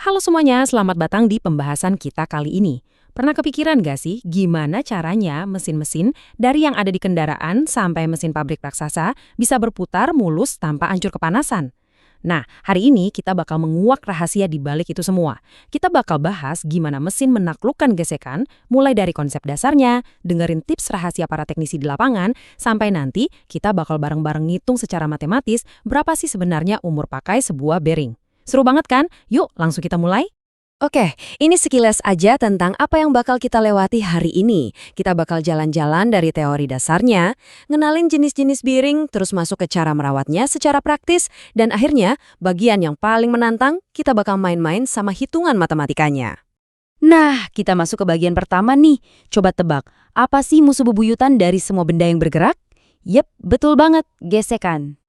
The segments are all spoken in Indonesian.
Halo semuanya, selamat datang di pembahasan kita kali ini. Pernah kepikiran gak sih gimana caranya mesin-mesin dari yang ada di kendaraan sampai mesin pabrik raksasa bisa berputar mulus tanpa hancur kepanasan? Nah, hari ini kita bakal menguak rahasia di balik itu semua. Kita bakal bahas gimana mesin menaklukkan gesekan, mulai dari konsep dasarnya, dengerin tips rahasia para teknisi di lapangan, sampai nanti kita bakal bareng-bareng ngitung secara matematis berapa sih sebenarnya umur pakai sebuah bearing. Seru banget kan? Yuk, langsung kita mulai. Oke, ini sekilas aja tentang apa yang bakal kita lewati hari ini. Kita bakal jalan-jalan dari teori dasarnya, ngenalin jenis-jenis bearing, terus masuk ke cara merawatnya secara praktis, dan akhirnya, bagian yang paling menantang, kita bakal main-main sama hitungan matematikanya. Nah, kita masuk ke bagian pertama nih. Coba tebak, apa sih musuh bebuyutan dari semua benda yang bergerak? Yep, betul banget, gesekan.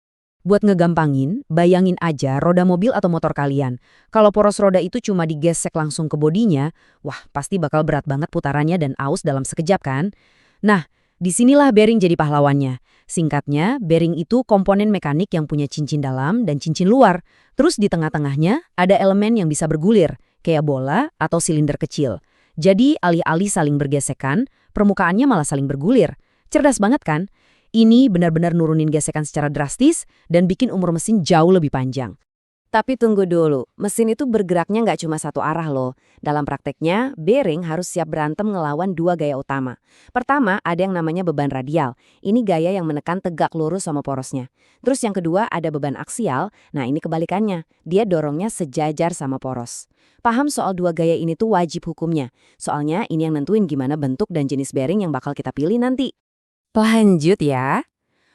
Buat ngegampangin, bayangin aja roda mobil atau motor kalian. Kalau poros roda itu cuma digesek langsung ke bodinya, wah pasti bakal berat banget putarannya dan aus dalam sekejap kan? Nah, disinilah bearing jadi pahlawannya. Singkatnya, bearing itu komponen mekanik yang punya cincin dalam dan cincin luar. Terus di tengah-tengahnya ada elemen yang bisa bergulir, kayak bola atau silinder kecil. Jadi alih-alih saling bergesekan, permukaannya malah saling bergulir. Cerdas banget kan? Ini benar-benar nurunin gesekan secara drastis dan bikin umur mesin jauh lebih panjang. Tapi tunggu dulu, mesin itu bergeraknya nggak cuma satu arah loh. Dalam prakteknya, bearing harus siap berantem ngelawan dua gaya utama. Pertama, ada yang namanya beban radial. Ini gaya yang menekan tegak lurus sama porosnya. Terus yang kedua, ada beban aksial. Nah, ini kebalikannya. Dia dorongnya sejajar sama poros. Paham soal dua gaya ini tuh wajib hukumnya. Soalnya ini yang nentuin gimana bentuk dan jenis bearing yang bakal kita pilih nanti. Lanjut ya.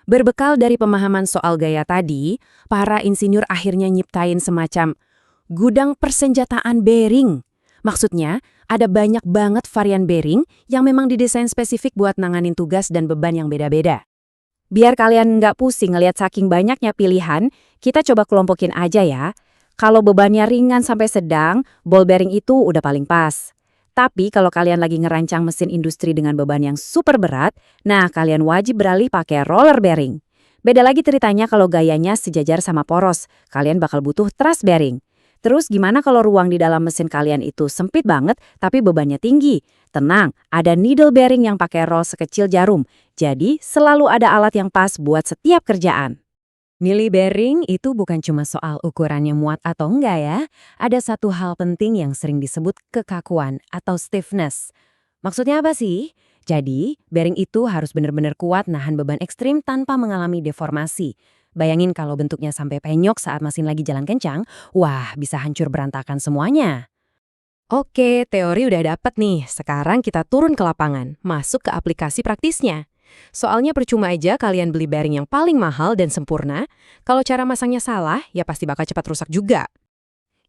Berbekal dari pemahaman soal gaya tadi, para insinyur akhirnya nyiptain semacam gudang persenjataan bearing. Maksudnya, ada banyak banget varian bearing yang memang didesain spesifik buat nanganin tugas dan beban yang beda-beda. Biar kalian nggak pusing ngelihat saking banyaknya pilihan, kita coba kelompokin aja ya. Kalau bebannya ringan sampai sedang, ball bearing itu udah paling pas. Tapi kalau kalian lagi ngerancang mesin industri dengan beban yang super berat, nah kalian wajib beralih pakai roller bearing. Beda lagi ceritanya kalau gayanya sejajar sama poros, kalian bakal butuh thrust bearing. Terus gimana kalau ruang di dalam mesin kalian itu sempit banget tapi bebannya tinggi? Tenang, ada needle bearing yang pakai roll sekecil jarum. Jadi selalu ada alat yang pas buat setiap kerjaan. Milih bearing itu bukan cuma soal ukurannya muat atau enggak ya. Ada satu hal penting yang sering disebut kekakuan atau stiffness. Maksudnya apa sih? Jadi, bearing itu harus benar-benar kuat nahan beban ekstrim tanpa mengalami deformasi. Bayangin kalau bentuknya sampai penyok saat mesin lagi jalan kencang, wah bisa hancur berantakan semuanya. Oke, teori udah dapet nih. Sekarang kita turun ke lapangan, masuk ke aplikasi praktisnya. Soalnya percuma aja kalian beli bearing yang paling mahal dan sempurna, kalau cara masangnya salah, ya pasti bakal cepat rusak juga.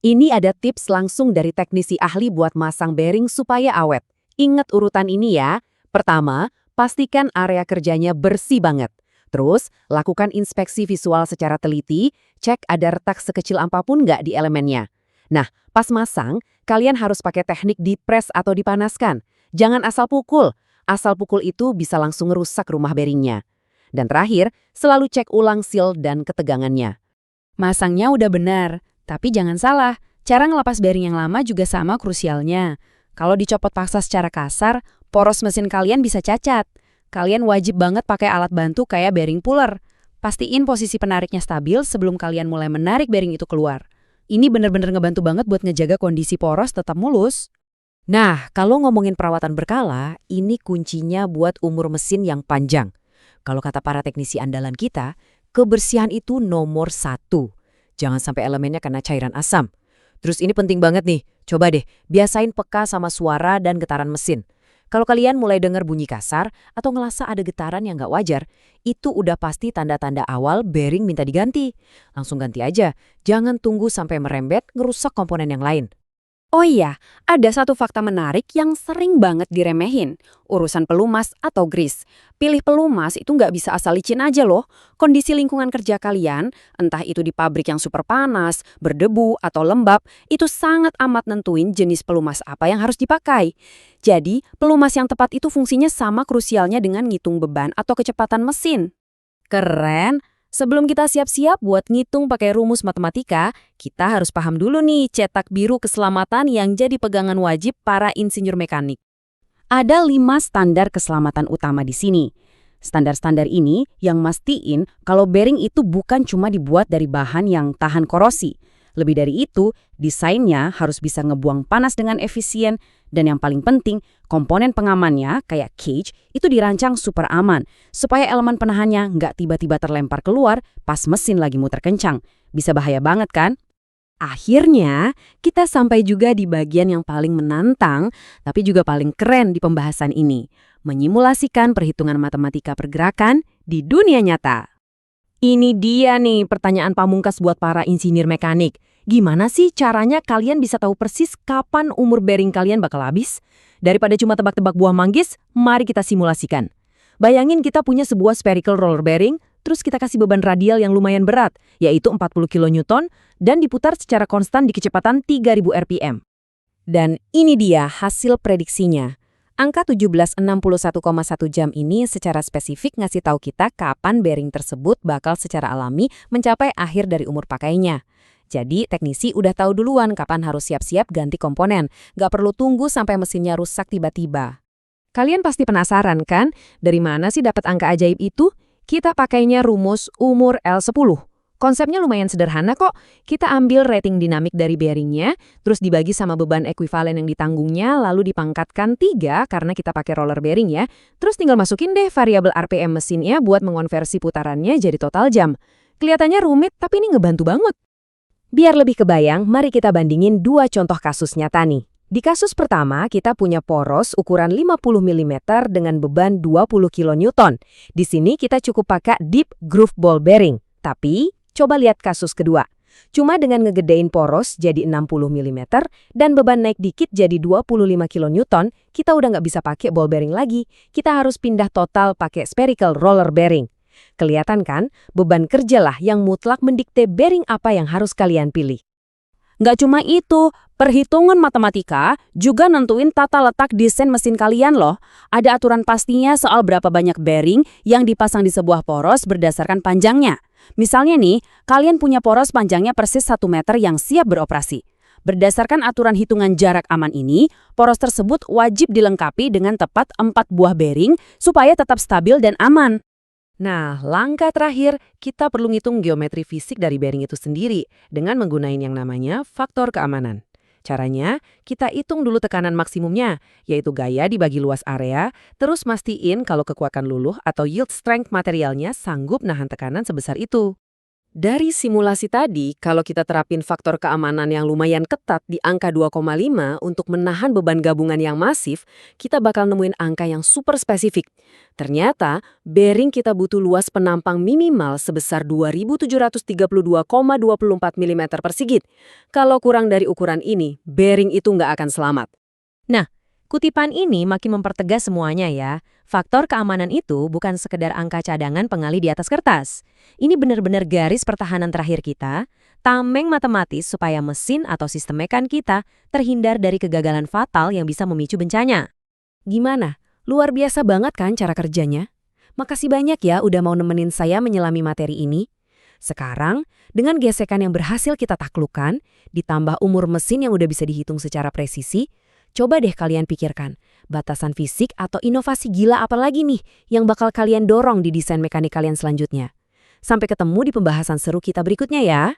Ini ada tips langsung dari teknisi ahli buat masang bearing supaya awet. Ingat urutan ini ya. Pertama, pastikan area kerjanya bersih banget. Terus, lakukan inspeksi visual secara teliti, cek ada retak sekecil apapun nggak di elemennya. Nah, pas masang, kalian harus pakai teknik dipres atau dipanaskan. Jangan asal pukul. Asal pukul itu bisa langsung ngerusak rumah bearingnya. Dan terakhir, selalu cek ulang seal dan ketegangannya. Masangnya udah benar, tapi jangan salah, cara ngelepas bearing yang lama juga sama krusialnya. Kalau dicopot paksa secara kasar, poros mesin kalian bisa cacat. Kalian wajib banget pakai alat bantu kayak bearing puller. Pastiin posisi penariknya stabil sebelum kalian mulai menarik bearing itu keluar. Ini benar-benar ngebantu banget buat ngejaga kondisi poros tetap mulus. Nah, kalau ngomongin perawatan berkala, ini kuncinya buat umur mesin yang panjang. Kalau kata para teknisi andalan kita, kebersihan itu nomor 1. Jangan sampai elemennya kena cairan asam. Terus ini penting banget nih, coba deh biasain peka sama suara dan getaran mesin. Kalau kalian mulai dengar bunyi kasar atau ngerasa ada getaran yang nggak wajar, itu udah pasti tanda-tanda awal bearing minta diganti. Langsung ganti aja, jangan tunggu sampai merembet ngerusak komponen yang lain. Oh iya, ada satu fakta menarik yang sering banget diremehin. Urusan pelumas atau grease. Pilih pelumas itu nggak bisa asal licin aja loh. Kondisi lingkungan kerja kalian, entah itu di pabrik yang super panas, berdebu, atau lembab, itu sangat amat nentuin jenis pelumas apa yang harus dipakai. Jadi, pelumas yang tepat itu fungsinya sama krusialnya dengan ngitung beban atau kecepatan mesin. Keren! Sebelum kita siap-siap buat ngitung pakai rumus matematika, kita harus paham dulu nih cetak biru keselamatan yang jadi pegangan wajib para insinyur mekanik. Ada 5 standar keselamatan utama di sini. Standar-standar ini yang mastiin kalau bearing itu bukan cuma dibuat dari bahan yang tahan korosi. Lebih dari itu, desainnya harus bisa ngebuang panas dengan efisien, dan yang paling penting, komponen pengamannya kayak cage itu dirancang super aman, supaya elemen penahannya nggak tiba-tiba terlempar keluar pas mesin lagi muter kencang. Bisa bahaya banget kan? Akhirnya, kita sampai juga di bagian yang paling menantang, tapi juga paling keren di pembahasan ini, menyimulasikan perhitungan matematika pergerakan di dunia nyata. Ini dia nih pertanyaan pamungkas buat para insinyur mekanik. Gimana sih caranya kalian bisa tahu persis kapan umur bearing kalian bakal habis? Daripada cuma tebak-tebak buah manggis, mari kita simulasikan. Bayangin kita punya sebuah spherical roller bearing, terus kita kasih beban radial yang lumayan berat, yaitu 40 kN, dan diputar secara konstan di kecepatan 3000 rpm. Dan ini dia hasil prediksinya. Angka 1761,1 jam ini secara spesifik ngasih tahu kita kapan bearing tersebut bakal secara alami mencapai akhir dari umur pakainya. Jadi teknisi udah tahu duluan kapan harus siap-siap ganti komponen, nggak perlu tunggu sampai mesinnya rusak tiba-tiba. Kalian pasti penasaran kan, dari mana sih dapat angka ajaib itu? Kita pakainya rumus umur L10. Konsepnya lumayan sederhana kok. Kita ambil rating dinamik dari bearingnya, terus dibagi sama beban ekuivalen yang ditanggungnya, lalu dipangkatkan 3 karena kita pakai roller bearing ya. Terus tinggal masukin deh variabel RPM mesinnya buat mengonversi putarannya jadi total jam. Kelihatannya rumit, tapi ini ngebantu banget. Biar lebih kebayang, mari kita bandingin 2 contoh kasus nyata nih. Di kasus pertama, kita punya poros ukuran 50 mm dengan beban 20 kN. Di sini kita cukup pakai deep groove ball bearing. Tapi coba lihat kasus kedua. Cuma dengan ngegedein poros jadi 60 mm dan beban naik dikit jadi 25 kN, kita udah nggak bisa pakai ball bearing lagi. Kita harus pindah total pakai spherical roller bearing. Kelihatan kan, beban kerjalah yang mutlak mendikte bearing apa yang harus kalian pilih. Nggak cuma itu, perhitungan matematika juga nentuin tata letak desain mesin kalian loh. Ada aturan pastinya soal berapa banyak bearing yang dipasang di sebuah poros berdasarkan panjangnya. Misalnya nih, kalian punya poros panjangnya persis 1 meter yang siap beroperasi. Berdasarkan aturan hitungan jarak aman ini, poros tersebut wajib dilengkapi dengan tepat 4 buah bearing supaya tetap stabil dan aman. Nah, langkah terakhir, kita perlu ngitung geometri fisik dari bearing itu sendiri dengan menggunakan yang namanya faktor keamanan. Caranya, kita hitung dulu tekanan maksimumnya, yaitu gaya dibagi luas area, terus mastiin kalau kekuatan luluh atau yield strength materialnya sanggup nahan tekanan sebesar itu. Dari simulasi tadi, kalau kita terapin faktor keamanan yang lumayan ketat di angka 2,5 untuk menahan beban gabungan yang masif, kita bakal nemuin angka yang super spesifik. Ternyata, bearing kita butuh luas penampang minimal sebesar 2732,24 mm persegi. Kalau kurang dari ukuran ini, bearing itu nggak akan selamat. Nah, kutipan ini makin mempertegas semuanya ya. Faktor keamanan itu bukan sekedar angka cadangan pengali di atas kertas. Ini benar-benar garis pertahanan terakhir kita, tameng matematis supaya mesin atau sistem mekan kita terhindar dari kegagalan fatal yang bisa memicu bencana. Gimana? Luar biasa banget kan cara kerjanya? Makasih banyak ya udah mau nemenin saya menyelami materi ini. Sekarang, dengan gesekan yang berhasil kita taklukkan, ditambah umur mesin yang udah bisa dihitung secara presisi, coba deh kalian pikirkan, batasan fisik atau inovasi gila apa lagi nih yang bakal kalian dorong di desain mekanik kalian selanjutnya. Sampai ketemu di pembahasan seru kita berikutnya ya.